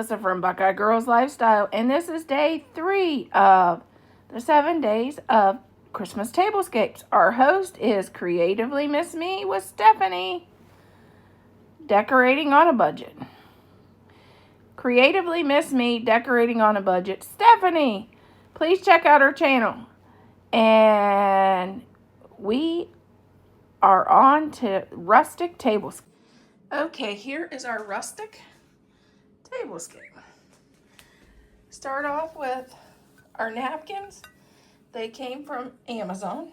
Melissa from Buckeye Girls Lifestyle, and this is day 3 of the 7 days of Christmas Tablescapes. Our host is Creatively Miss Me with Stephanie. Decorating on a budget. Creatively Miss Me, decorating on a budget. Stephanie, please check out our channel. And we are on to Rustic Tablescape. Okay, here is our Rustic Tablescape. Start off with our napkins. They came from Amazon.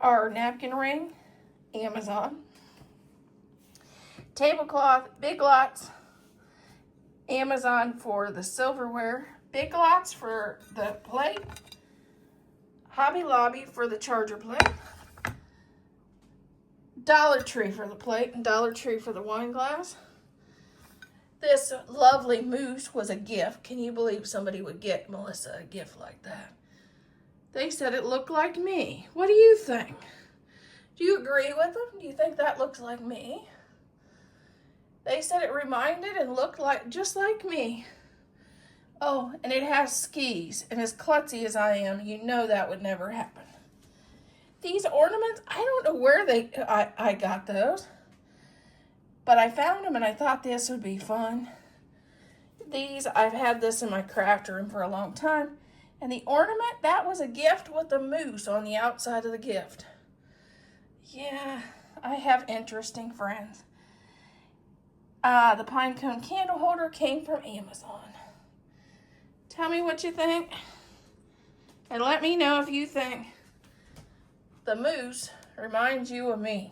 Our napkin ring, Amazon. Tablecloth, Big Lots, Amazon for the silverware. Big Lots for the plate. Hobby Lobby for the charger plate. Dollar Tree for the plate and Dollar Tree for the wine glass. This lovely mousse was a gift. Can you believe somebody would get Melissa a gift like that? They said it looked like me. What do you think? Do you agree with them? Do you think that looks like me? They said it reminded and looked like just like me. Oh, and it has skis. And as klutzy as I am, you know that would never happen. These ornaments, I don't know where I got those. But I found them and I thought this would be fun. These, I've had this in my craft room for a long time. And the ornament, that was a gift with a moose on the outside of the gift. Yeah, I have interesting friends. The pine cone candle holder came from Amazon. Tell me what you think. And let me know if you think the moose reminds you of me.